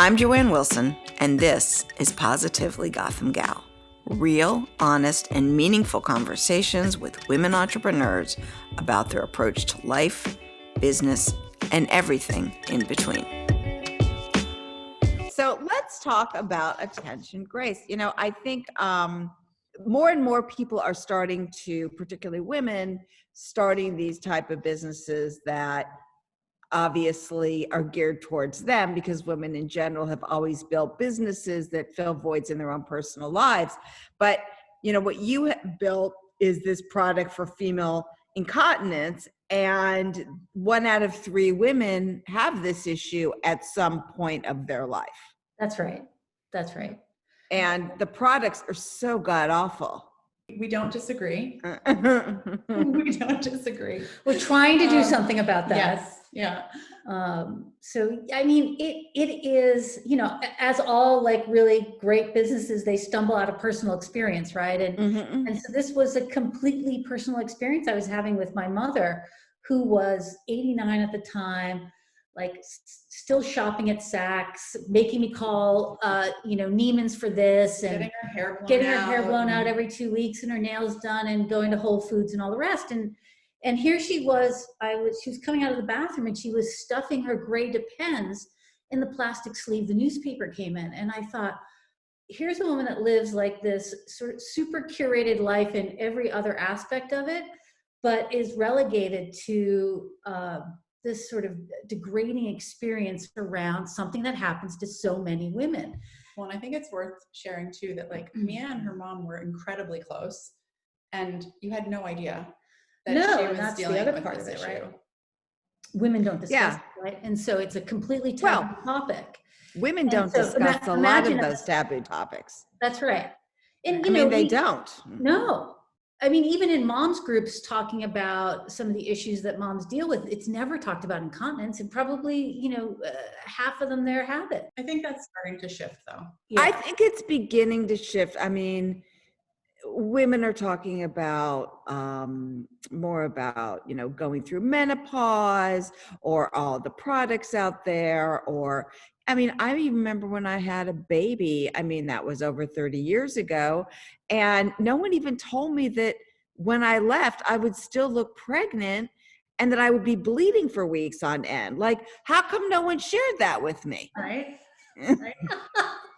I'm Joanne Wilson, and this is Positively Gotham Gal. Real, honest, and meaningful conversations with women entrepreneurs about their approach to life, business, and everything in between. So let's talk about attention grace. You know, I think more and more people are starting to, particularly women, starting these type of businesses that obviously are geared towards them, because women in general have always built businesses that fill voids in their own personal lives. But, you know, what you have built is this product for female incontinence, and 1 out of 3 women have this issue at some point of their life. That's right. That's right. And the products are so god awful. We don't disagree. We don't disagree. We're trying to do something about that. Yes. Yeah. So, I mean, it is, you know, as all like really great businesses, they stumble out of personal experience, right? And so this was a completely personal experience I was having with my mother, who was 89 at the time, like still shopping at Saks, making me call, Neiman's for this, and getting her hair blown out every 2 weeks, and her nails done, and going to Whole Foods and all the rest. And here she was, she was coming out of the bathroom, and she was stuffing her gray Depends in the plastic sleeve. The newspaper came in, and I thought, here's a woman that lives like this sort of super curated life in every other aspect of it, but is relegated to this sort of degrading experience around something that happens to so many women. Well, and I think it's worth sharing too that like Mia and her mom were incredibly close, and you had no idea that she was that's dealing the other with part this of it, issue. right? Women don't discuss Yeah. it, right? And so it's a completely taboo topic. Women don't so discuss a lot of those taboo topics. That's right. And they don't. No. I mean, even in moms groups talking about some of the issues that moms deal with, it's never talked about incontinence, and probably, half of them there have it. I think that's starting to shift though. Yeah. I think it's beginning to shift. I mean, women are talking about more about, going through menopause, or all the products out there, or I mean, I remember when I had a baby, I mean, that was over 30 years ago, and no one even told me that when I left, I would still look pregnant and that I would be bleeding for weeks on end. Like, how come no one shared that with me? Right? Right?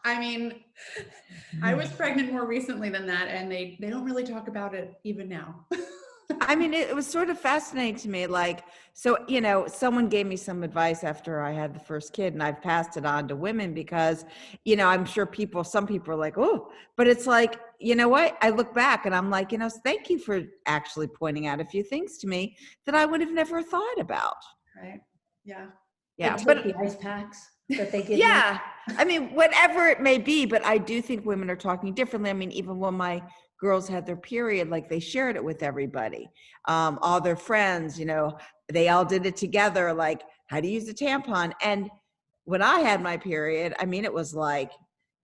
I mean, I was pregnant more recently than that, and they don't really talk about it even now. I mean, it was sort of fascinating to me. Like, so, someone gave me some advice after I had the first kid, and I've passed it on to women because, I'm sure some people are like, oh, but it's like, you know what? I look back and I'm like, thank you for actually pointing out a few things to me that I would have never thought about. Right. Yeah. Yeah. But the ice packs that they give yeah. I mean, whatever it may be, but I do think women are talking differently. I mean, even when my girls had their period, like they shared it with everybody, all their friends, they all did it together, like how to use a tampon. And when I had my period, I mean, it was like,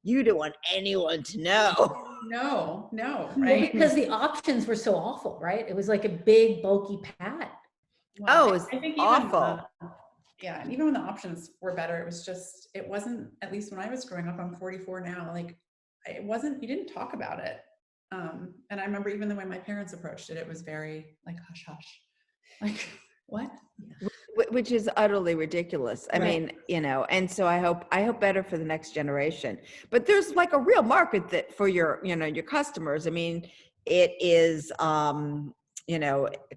you didn't want anyone to know. No, Well, right? because the options were so awful, right? It was like a big, bulky pad. Well, it was awful. Yeah, and even when the options were better, it wasn't, at least when I was growing up, I'm 44 now, like you didn't talk about it. And I remember even the way my parents approached it, it was very like, hush, hush. Like, what? Which is utterly ridiculous. I Right. mean, and so I hope better for the next generation. But there's like a real market for your customers. I mean, it is,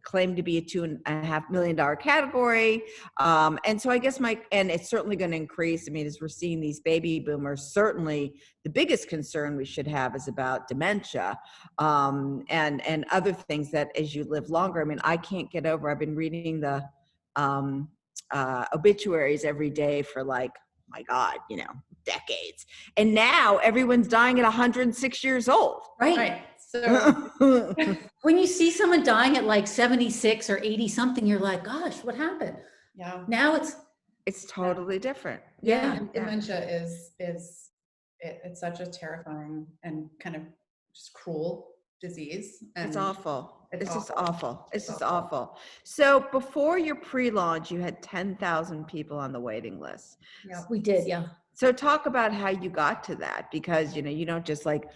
claimed to be a $2.5 million category. And so I guess and it's certainly going to increase. I mean, as we're seeing these baby boomers, certainly the biggest concern we should have is about dementia, and other things that as you live longer. I mean, I can't get over, I've been reading the obituaries every day for like, my God, decades. And now everyone's dying at 106 years old. Right. So When you see someone dying at like 76 or 80 something, you're like, gosh, what happened? yeah. Now It's totally different. Yeah. And dementia it's such a terrifying and kind of just cruel disease. And It's awful. It's just awful. It's just awful. awful. So before your pre-launch, you had 10,000 people on the waiting list. Yeah. we did. Yeah. So talk about how you got to that, because, you don't just like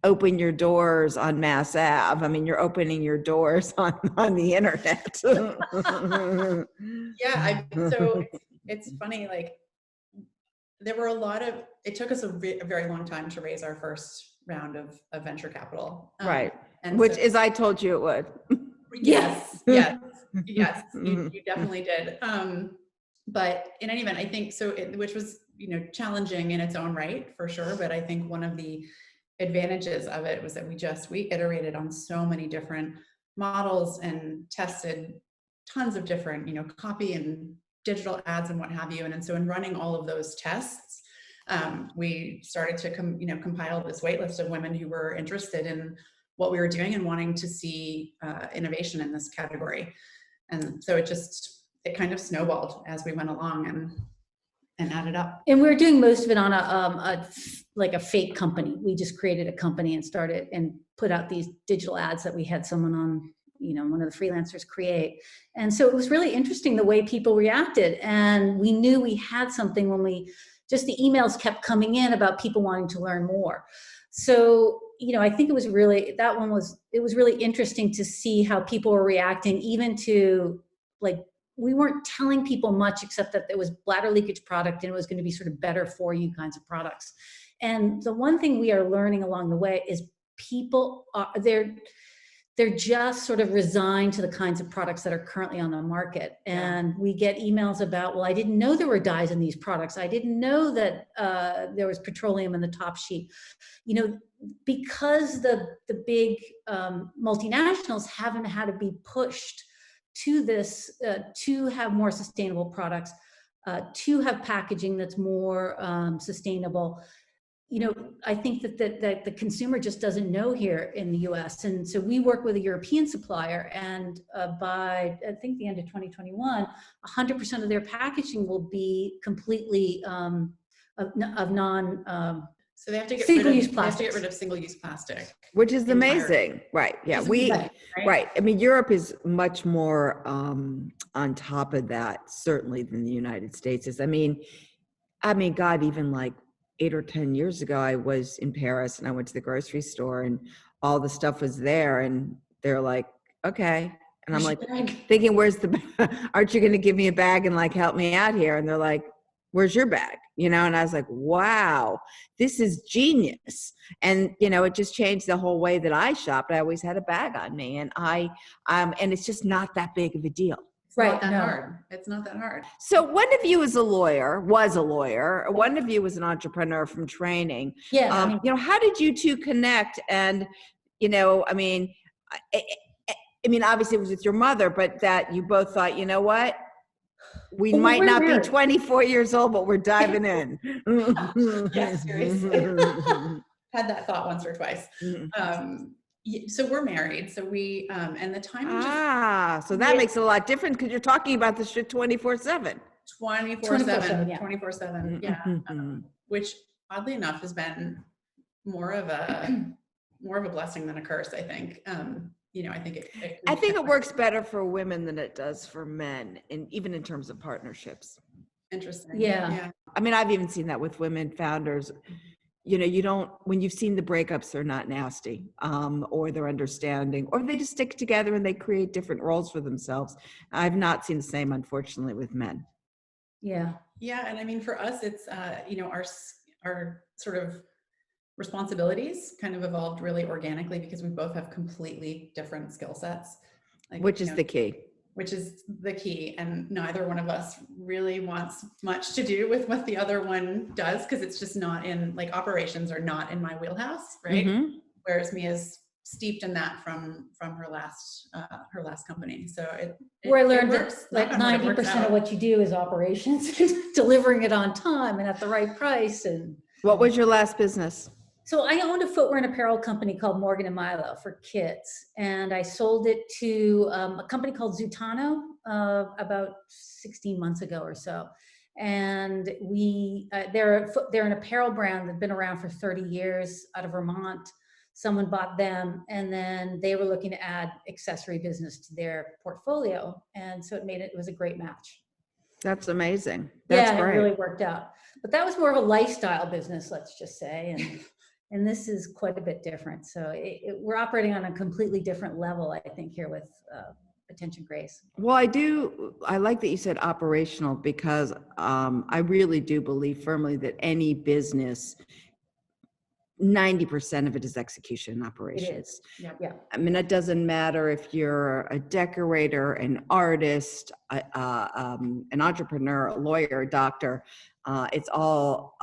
open your doors on Mass Ave. I mean, you're opening your doors on the internet. Yeah, so it's funny, like there were it took us a very long time to raise our first round of venture capital. Right. And Which so, is, I told you it would. yes, you definitely did. But in any event, I think so, which was, challenging in its own right, for sure. But I think one of the advantages of it was that we iterated on so many different models and tested tons of different, copy and digital ads and what have you. And so in running all of those tests, we started to compile this wait list of women who were interested in what we were doing and wanting to see innovation in this category. And so it kind of snowballed as we went along and added up. And we're doing most of it on a fake company. We just created a company and started and put out these digital ads that we had someone on, one of the freelancers create. And so it was really interesting the way people reacted. And we knew we had something when the emails kept coming in about people wanting to learn more. So, I think it was really interesting to see how people were reacting, even to we weren't telling people much except that there was bladder leakage product and it was going to be sort of better for you kinds of products. And the one thing we are learning along the way is people they're just sort of resigned to the kinds of products that are currently on the market. And we get emails about, well, I didn't know there were dyes in these products. I didn't know that there was petroleum in the top sheet. Because the big multinationals haven't had to be pushed to this, to have more sustainable products, to have packaging that's more sustainable. I think that the consumer just doesn't know here in the US. And so we work with a European supplier, and by, I think, the end of 2021, 100% of their packaging will be completely of non so they have to get single-use They have to plastics. get rid of single-use plastic. Which is amazing. Right. Yeah. Right. I mean, Europe is much more on top of that, certainly, than the United States is. I mean, God, even like 8 or 10 years ago, I was in Paris and I went to the grocery store and all the stuff was there, and they're like, okay. And I'm like thinking, where's the, aren't you going to give me a bag and like help me out here? And they're like, where's your bag? And I was like, wow, this is genius. And, it just changed the whole way that I shopped. I always had a bag on me, and and it's just not that big of a deal. It's not that hard. It's not that hard. So one of you was a lawyer, one of you was an entrepreneur from training. Yeah. How did you two connect? And, I mean, obviously it was with your mother, but that you both thought, you know what? We might not be 24 years old, but we're diving in. Yes, seriously. Had that thought once or twice. So we're married. So we, and the timing so that makes it a lot different because you're talking about this shit 24/7. 24/7. Yeah. Which oddly enough has been more of a blessing than a curse, I think. I think it works better for women than it does for men, and even in terms of partnerships. Interesting. Yeah. I mean, I've even seen that with women founders. When you've seen the breakups, they're not nasty, or they're understanding, or they just stick together and they create different roles for themselves. I've not seen the same, unfortunately, with men. Yeah. Yeah. And I mean, for us, it's, our sort of responsibilities kind of evolved really organically because we both have completely different skill sets. Which is the key. And neither one of us really wants much to do with what the other one does, because it's just not in, operations are not in my wheelhouse, right? Mm-hmm. Whereas Mia's steeped in that from her last company. So where I learned that 90% of what you do is operations, delivering it on time and at the right price. And what was your last business? So I owned a footwear and apparel company called Morgan and Milo for kids, and I sold it to a company called Zutano about 16 months ago or so. And they're an apparel brand that's been around for 30 years out of Vermont. Someone bought them, and then they were looking to add accessory business to their portfolio, and so it was a great match. That's amazing. That's Yeah, great. it really worked out. But that was more of a lifestyle business, let's just say, and this is quite a bit different. So we're operating on a completely different level, I think, here with Attention Grace. Well, I like that you said operational, because I really do believe firmly that any business, 90% of it is execution and It operations. is. Yeah. I mean, it doesn't matter if you're a decorator, an artist, an entrepreneur, a lawyer, a doctor. It's all,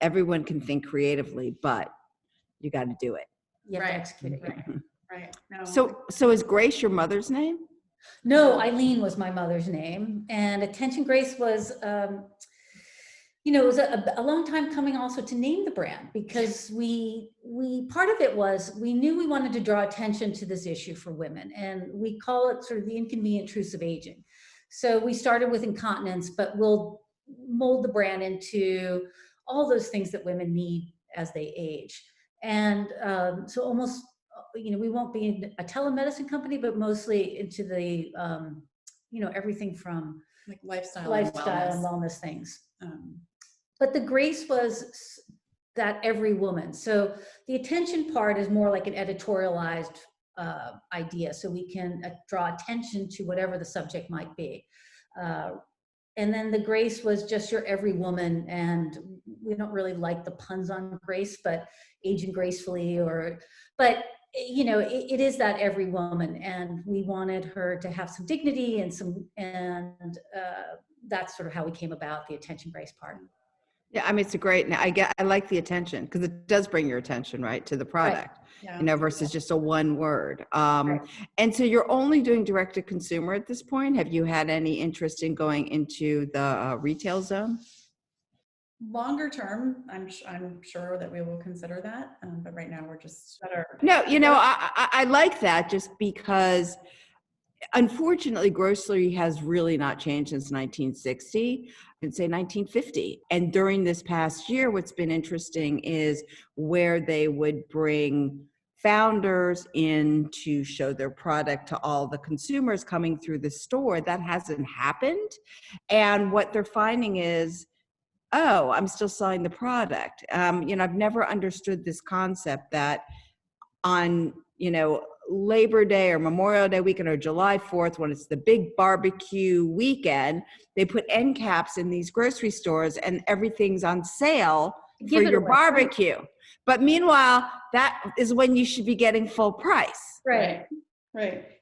everyone can think creatively, but you got to do it. You have to execute it. Right. No. So is Grace your mother's name? No, Eileen was my mother's name, and Attention Grace was, it was a long time coming also to name the brand, because we part of it was we knew we wanted to draw attention to this issue for women, and we call it sort of the inconvenient truths of aging. So we started with incontinence, but we'll mold the brand into all those things that women need as they age. And so almost, we won't be a telemedicine company, but mostly into the, everything from like lifestyle and wellness. wellness things. But the grace was that every woman. So the attention part is more like an editorialized idea. So we can draw attention to whatever the subject might be. And then the grace was just your every woman. And we don't really like the puns on grace, but aging gracefully but it is that every woman. And we wanted her to have some dignity and that's sort of how we came about the Attention Grace part. Yeah, I mean, it's a great, I like the attention, because it does bring your attention, right, to the product, versus just a one word. And so you're only doing direct to consumer at this point. Have you had any interest in going into the retail zone? Longer term, I'm sure that we will consider that, but right now we're just better. No, I like that, just because unfortunately, grocery has really not changed since 1960, I'd say 1950. And during this past year, what's been interesting is where they would bring founders in to show their product to all the consumers coming through the store. That hasn't happened. And what they're finding is, oh, I'm still selling the product. I've never understood this concept that on, Labor Day or Memorial Day weekend or July 4th, when it's the big barbecue weekend, they put end caps in these grocery stores and everything's on sale for your barbecue. But meanwhile, that is when you should be getting full price. Right.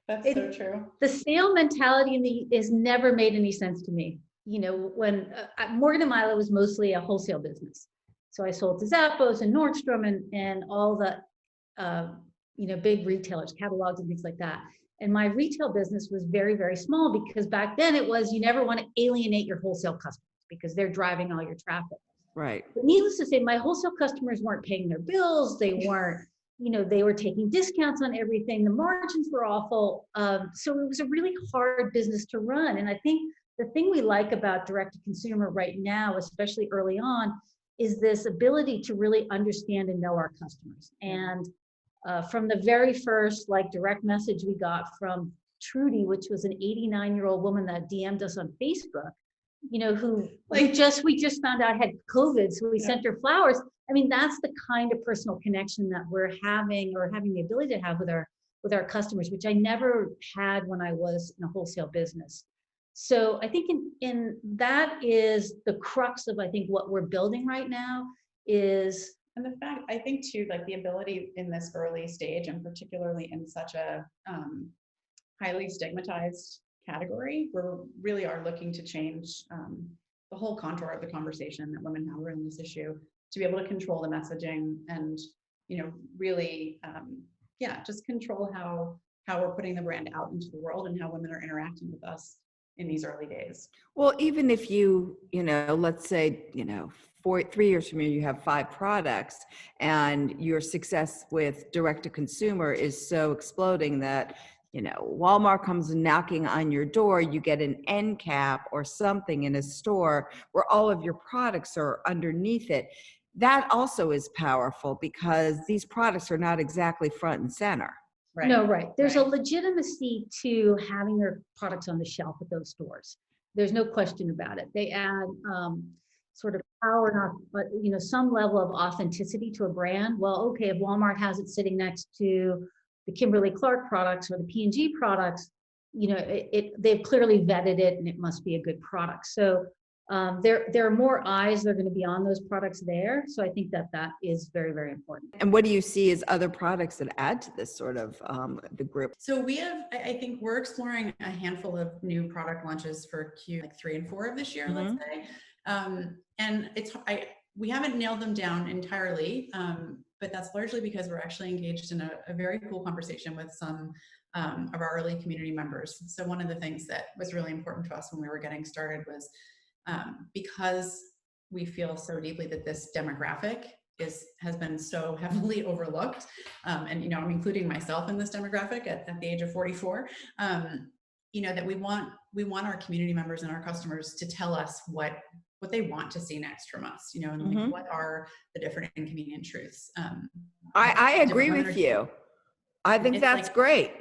That's so true. The sale mentality has never made any sense to me. When Morgan & Milo was mostly a wholesale business. So I sold to Zappos and Nordstrom and all the big retailers, catalogs and things like that. And my retail business was very, very small, because back then it was, you never want to alienate your wholesale customers because they're driving all your traffic. Right. But needless to say, my wholesale customers weren't paying their bills. They weren't, they were taking discounts on everything. The margins were awful. So it was a really hard business to run. And I think the thing we like about direct to consumer right now, especially early on, is this ability to really understand and know our customers. And from the very first direct message we got from Trudy, which was an 89-year-old woman that DM'd us on Facebook, who we just found out had COVID, so we sent her flowers. I mean, that's the kind of personal connection that we're having the ability to have with our customers, which I never had when I was in a wholesale business. So I think in that is the crux of, I think, what we're building right now is. And the fact, I think too, the ability in this early stage, and particularly in such a highly stigmatized category, where we really are looking to change the whole contour of the conversation that women have around this issue, to be able to control the messaging and, really, just control how we're putting the brand out into the world and how women are interacting with us in these early days. Well, even if you, let's say, 3 years from now, you have 5 products and your success with direct to consumer is so exploding that, Walmart comes knocking on your door, you get an end cap or something in a store where all of your products are underneath it. That also is powerful, because these products are not exactly front and center. Right. No, right. There's a legitimacy to having their products on the shelf at those stores. There's no question about it. They add sort of power, but some level of authenticity to a brand. Well, okay, if Walmart has it sitting next to the Kimberly-Clark products or the P&G products, they've clearly vetted it, and it must be a good product. So there are more eyes that are going to be on those products there. So I think that is very, very important. And what do you see as other products that add to this sort of the group? So we have, I think we're exploring a handful of new product launches for Q3 and 4 of this year, let's say. And we haven't nailed them down entirely, but that's largely because we're actually engaged in a very cool conversation with some of our early community members. So one of the things that was really important to us when we were getting started was because we feel so deeply that this demographic has been so heavily overlooked, and I'm including myself in this demographic at the age of 44. That we want our community members and our customers to tell us what they want to see next from us. And like, what are the different inconvenient truths? I agree with you. I think that's great.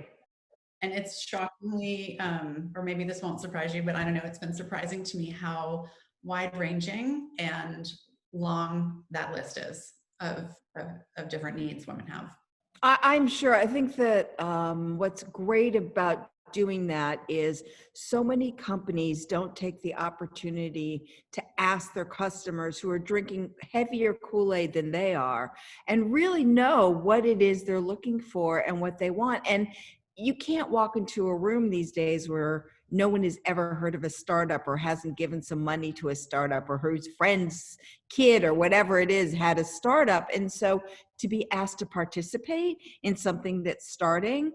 And it's shockingly, or maybe this won't surprise you, but I don't know, it's been surprising to me how wide-ranging and long that list is of different needs women have. I'm sure. I think that what's great about doing that is so many companies don't take the opportunity to ask their customers who are drinking heavier Kool-Aid than they are and really know what it is they're looking for and what they want. And you can't walk into a room these days where no one has ever heard of a startup or hasn't given some money to a startup or whose friend's kid or whatever it is had a startup. And so to be asked to participate in something that's starting,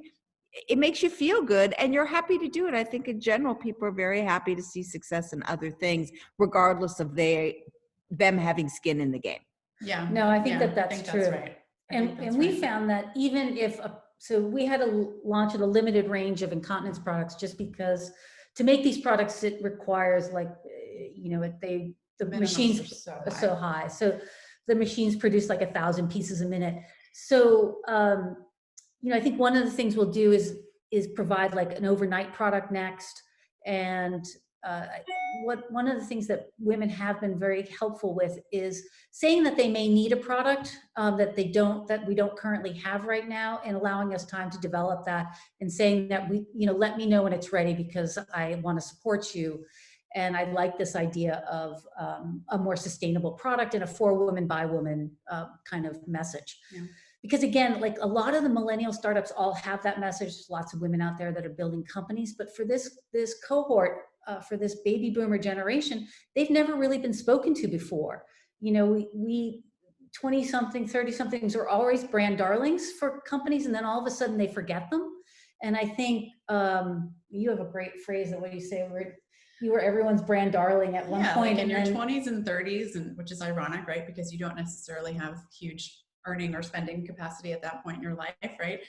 it makes you feel good and you're happy to do it. I think in general, people are very happy to see success in other things, regardless of them having skin in the game. Yeah. No, I think that's true. That's right. And we found that even if so we had to launch at a limited range of incontinence products just because to make these products, it requires the machines are so high. So the machines produce like 1,000 pieces a minute. So, I think one of the things we'll do is provide like an overnight product next. And one of the things that women have been very helpful with is saying that they may need a product that we don't currently have right now, and allowing us time to develop that, and saying that let me know when it's ready because I want to support you. And I like this idea of a more sustainable product and a for woman by woman kind of message. Yeah. Because again, like a lot of the millennial startups all have that message. There's lots of women out there that are building companies, but for this cohort, for this baby boomer generation, they've never really been spoken to before. We 20-something, 30-somethings are always brand darlings for companies, and then all of a sudden they forget them. And I think you have a great phrase that what you say, you were everyone's brand darling at one point. Like in your 20s and 30s, and which is ironic, right? Because you don't necessarily have huge earning or spending capacity at that point in your life, right?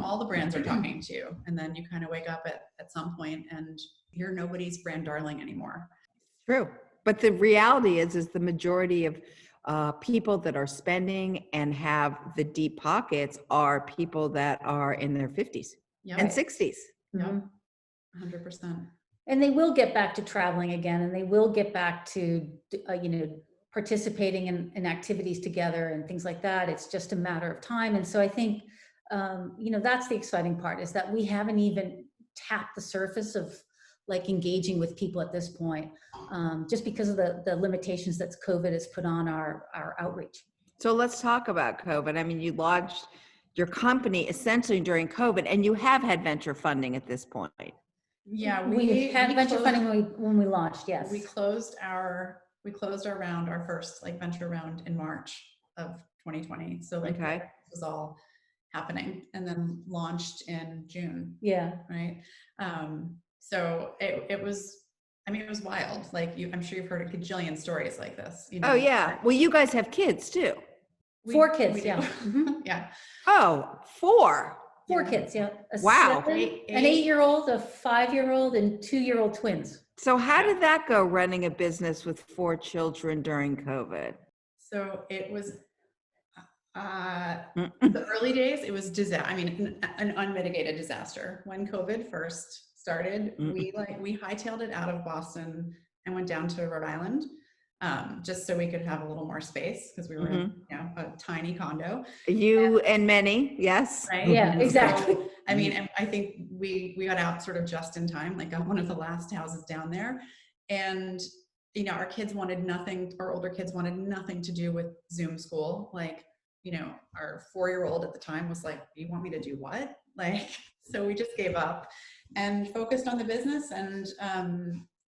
All the brands are talking to you, and then you kind of wake up at some point and you're nobody's brand darling anymore. True. But the reality is the majority of people that are spending and have the deep pockets are people that are in their 50s and 60s. Yeah, 100%. And they will get back to traveling again, and they will get back to, participating in activities together and things like that. It's just a matter of time. And so I think, that's the exciting part, is that we haven't even tapped the surface of like engaging with people at this point, just because of the limitations that COVID has put on our outreach. So let's talk about COVID. I mean, you launched your company essentially during COVID, and you have had venture funding at this point. Yeah, we had venture funding when we launched. Yes, we closed our round, our first venture round, in March of 2020. So this was all happening, and then launched in June. Yeah. Right. So it was wild. I'm sure you've heard a gajillion stories like this. Oh yeah. Well, you guys have kids too. 4 kids. Yeah. Yeah. Oh, 4. 4 kids. Yeah. Wow. An 8-year-old, a 5-year-old, and 2-year-old twins. So how did that go, running a business with 4 children during COVID? So it was the early days. It was an unmitigated disaster when COVID first started, we hightailed it out of Boston and went down to Rhode Island, just so we could have a little more space because we were in, you know, a tiny condo. You and many, yes. Right. Yeah, exactly. So, I mean, and I think we got out sort of just in time, like got one of the last houses down there. And, you know, our kids wanted nothing, our older kids wanted nothing to do with Zoom school. Like, you know, our 4-year-old at the time was like, you want me to do what? Like, so we just gave up and focused on the business. And,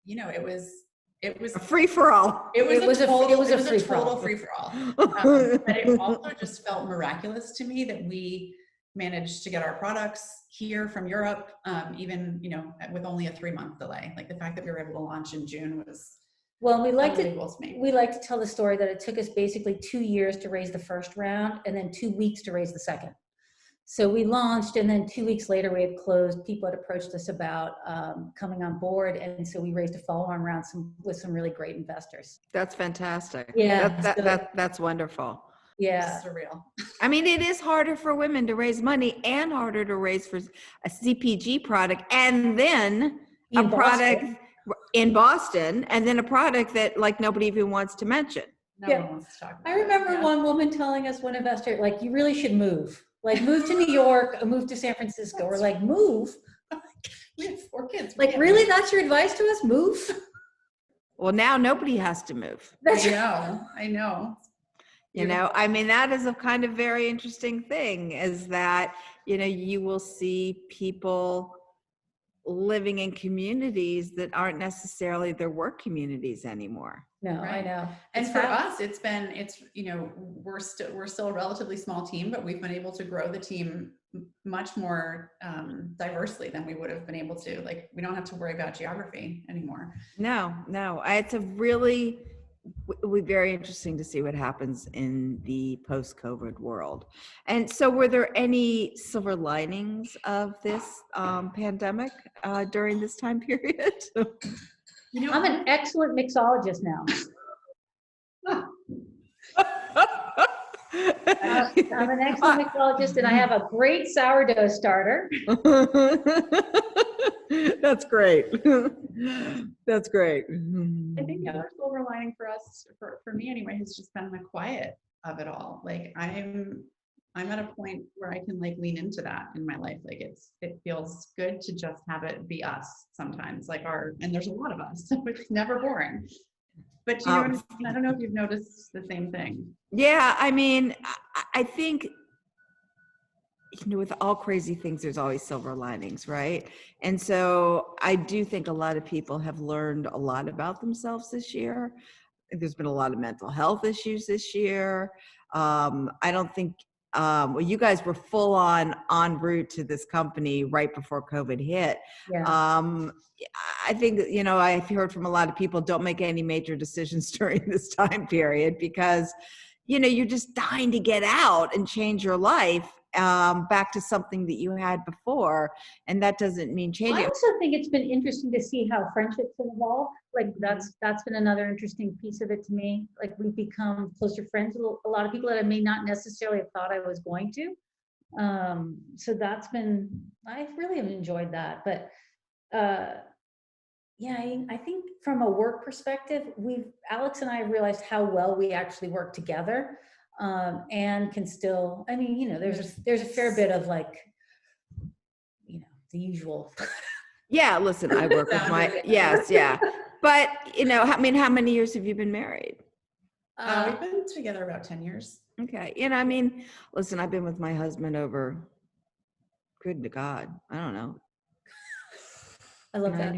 you know, it was A free for all. It was a total free for all. But it also just felt miraculous to me that we managed to get our products here from Europe, even, you know, with only a 3-month delay. Like the fact that we were able to launch in June was Well, we like to tell the story that it took us basically 2 years to raise the first round and then 2 weeks to raise the second. So we launched, and then 2 weeks later we had closed. People had approached us about coming on board, and so we raised a follow-on round with some really great investors. That's fantastic. Yeah, That's wonderful. Yeah, surreal. I mean, it is harder for women to raise money and harder to raise for a CPG product and then a product in Boston and then a product that like nobody even wants to mention. No one wants to talk about I remember one woman telling us, one investor, like, you really should move. Like, move to New York or move to San Francisco. We're like, move? We have 4 kids. Like, really? That's your advice to us? Move? Well, now nobody has to move. I know. You know, I mean, that is a kind of very interesting thing is that, you know, you will see people living in communities that aren't necessarily their work communities anymore. No, Right. I know. And for us, it's you know, we're still a relatively small team, but we've been able to grow the team much more diversely than we would have been able to. Like, we don't have to worry about geography anymore. No, it's a really very interesting to see what happens in the post-COVID world. And so were there any silver linings of this pandemic during this time period? You know, I'm an excellent mixologist now. I'm an excellent mixologist, and I have a great sourdough starter. That's great. That's great. I think the other silver lining for us, for me anyway, has just been the quiet of it all. Like, I'm at a point where I can like lean into that in my life. Like, it feels good to just have it be us sometimes. Like and there's a lot of us, so it's never boring. But you know, I don't know if you've noticed the same thing. Yeah, I mean, I think, you know, with all crazy things, there's always silver linings, right? And so I do think a lot of people have learned a lot about themselves this year. There's been a lot of mental health issues this year. I don't think, well, you guys were full en route to this company right before COVID hit. Yeah. I think, you know, I've heard from a lot of people, don't make any major decisions during this time period because, you know, you're just dying to get out and change your life back to something that you had before. And that doesn't mean changing. I also think it's been interesting to see how friendships have evolved. Like, that's been another interesting piece of it to me. Like, we've become closer friends with a lot of people that I may not necessarily have thought I was going to. So I really have enjoyed that. But yeah, I think from a work perspective, Alex and I have realized how well we actually work together, and can still, I mean, you know, there's a fair bit of like, you know, the usual. Yeah, listen, I work with yes. But, you know, I mean, how many years have you been married? We've been together about 10 years. Okay. You know, I mean, listen, I've been with my husband over, good to God, I don't know. I love that.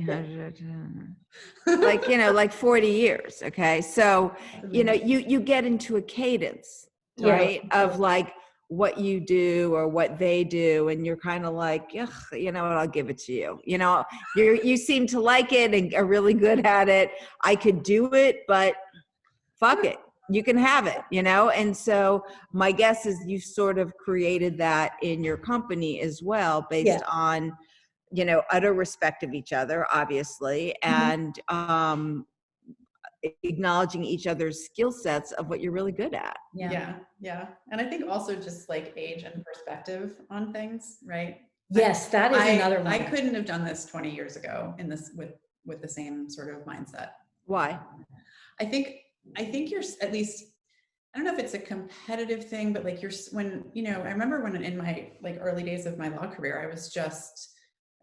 Like, you know, like 40 years. Okay. So, you know, you get into a cadence, right? Of like what you do or what they do. And you're kind of like, ugh, you know what, I'll give it to you. You know, you seem to like it and are really good at it. I could do it, but fuck it. You can have it, you know? And so my guess is you sort of created that in your company as well, based on, you know, utter respect of each other, obviously, and acknowledging each other's skill sets of what you're really good at. Yeah. And I think also just like age and perspective on things, right? Yes, that is another one. I couldn't have done this 20 years ago in this with the same sort of mindset. Why? I think you're, at least, I don't know if it's a competitive thing, but like when, I remember when in my like early days of my law career,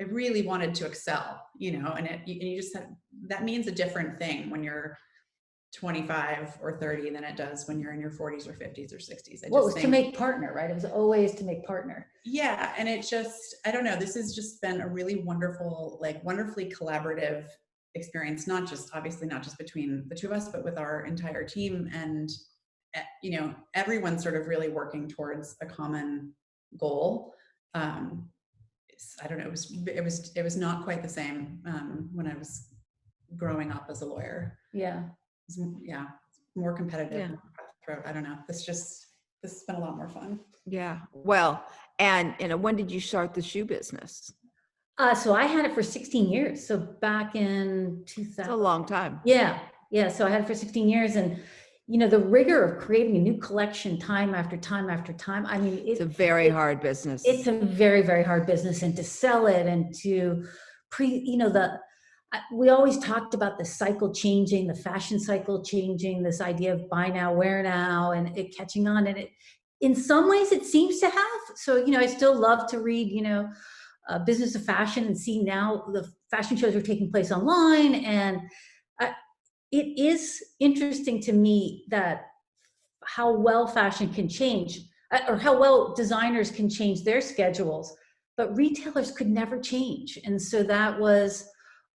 I really wanted to excel, and you just had, that means a different thing when you're 25 or 30 than it does when you're in your 40s or 50s or 60s. Well, it was to make partner, right? It was always to make partner. Yeah. And it just, I don't know, this has just been a really wonderful, like wonderfully collaborative experience, obviously not just between the two of us, but with our entire team. And, everyone's sort of really working towards a common goal. I don't know, it was not quite the same when I was growing up as a lawyer. Yeah. More competitive. Yeah. I don't know. This has been a lot more fun. Yeah. Well, and when did you start the shoe business? So I had it for 16 years. So back in 2000. That's a long time. Yeah. Yeah. So I had it for 16 years, and the rigor of creating a new collection time after time after time. I mean, it's a very hard business. It's a very, very hard business, and to sell it and to we always talked about the cycle changing, the fashion cycle changing, this idea of buy now, wear now, and it catching on. And it, in some ways it seems to have. So, I still love to read, Business of Fashion, and see now the fashion shows are taking place online. And it is interesting to me that how well fashion can change, or how well designers can change their schedules, but retailers could never change. And so that was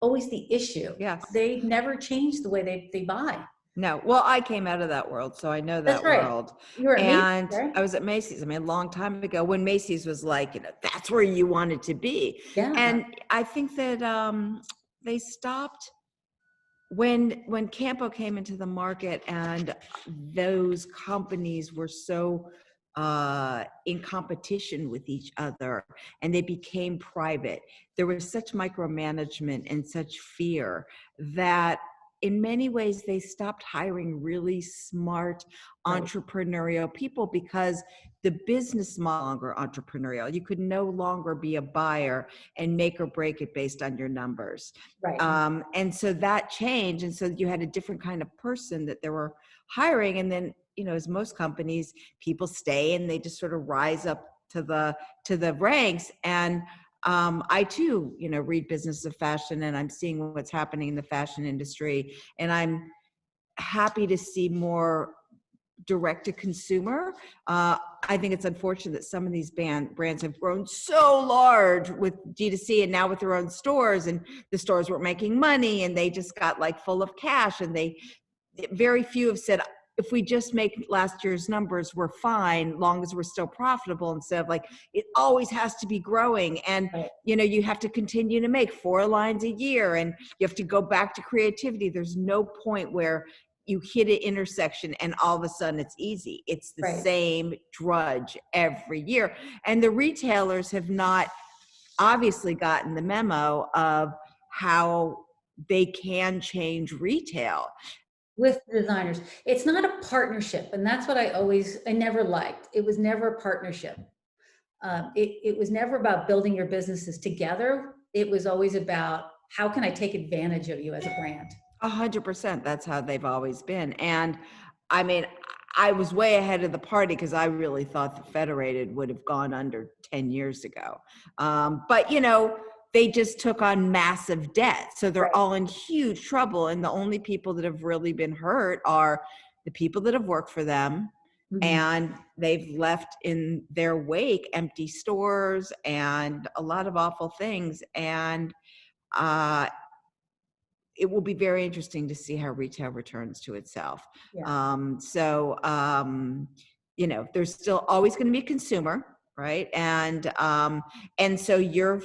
always the issue. Yes. They never changed the way they buy. No. Well, I came out of that world, so I know that That's right. world. You were at and Macy's, right? I was at Macy's. I mean, a long time ago, when Macy's was like, that's where you wanted to be. Yeah. And I think that they stopped when Campo came into the market, and those companies were so in competition with each other, and they became private. There was such micromanagement and such fear that in many ways they stopped hiring really smart entrepreneurial people, because the business model no longer entrepreneurial. You could no longer be a buyer and make or break it based on your numbers. Right. And so that changed. And so you had a different kind of person that they were hiring. And then, as most companies, people stay and they just sort of rise up to the ranks. And I too, read Business of Fashion, and I'm seeing what's happening in the fashion industry. And I'm happy to see more direct to consumer. I think it's unfortunate that some of these brands have grown so large with D2C, and now with their own stores, and the stores weren't making money, and they just got like full of cash, and very few have said, if we just make last year's numbers, we're fine, long as we're still profitable, instead of like, it always has to be growing. And, you have to continue to make 4 lines a year, and you have to go back to creativity. There's no point where you hit an intersection and all of a sudden it's easy. It's the same drudge every year. And the retailers have not obviously gotten the memo of how they can change retail. With designers, it's not a partnership, and that's what I never liked. It was never a partnership. It was never about building your businesses together. It was always about, how can I take advantage of you as a brand? 100%. That's how they've always been. And I mean, I was way ahead of the party, because I really thought the Federated would have gone under 10 years ago. But they just took on massive debt. So they're all in huge trouble. And the only people that have really been hurt are the people that have worked for them. Mm-hmm. And they've left in their wake empty stores and a lot of awful things. And it will be very interesting to see how retail returns to itself. Yeah. There's still always going to be a consumer, right? And so you're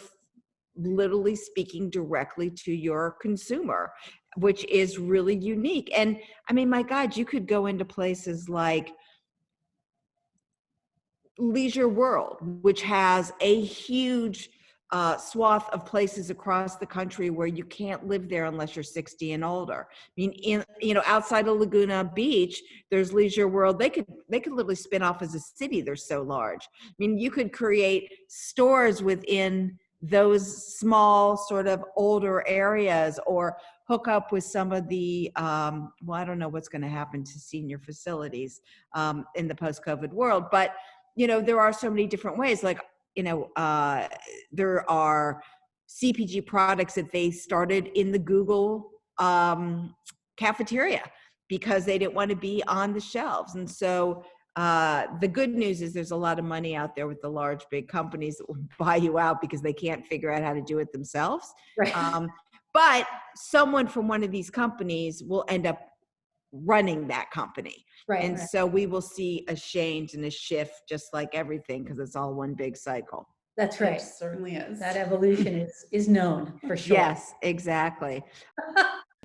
literally speaking directly to your consumer, which is really unique. And I mean, my God, you could go into places like Leisure World, which has a huge swath of places across the country where you can't live there unless you're 60 and older. I mean, outside of Laguna Beach, there's Leisure World. They could literally spin off as a city. They're so large. I mean, you could create stores within those small sort of older areas, or hook up with some of the, well, I don't know what's going to happen to senior facilities in the post-COVID world, but, there are so many different ways. Like, there are CPG products that they started in the Google cafeteria because they didn't want to be on the shelves. And so the good news is there's a lot of money out there with the large, big companies that will buy you out because they can't figure out how to do it themselves. Right. But someone from one of these companies will end up running that company. Right. And so we will see a change and a shift, just like everything, because it's all one big cycle. That's right. It certainly is. That evolution is known for sure. Yes, exactly.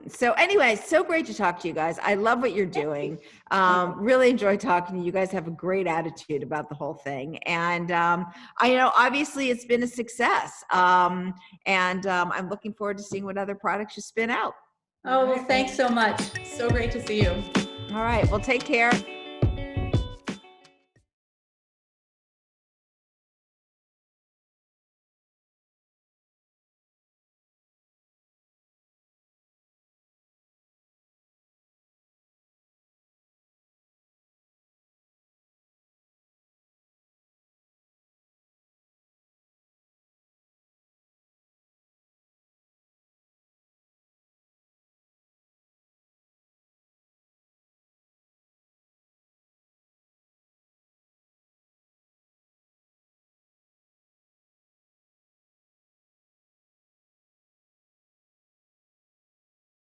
So anyway, so great to talk to you guys. I love what you're doing. Really enjoy talking to you. You guys have a great attitude about the whole thing. And I know obviously it's been a success. And I'm looking forward to seeing what other products you spin out. Oh, well, thanks so much. So great to see you. All right, well, take care.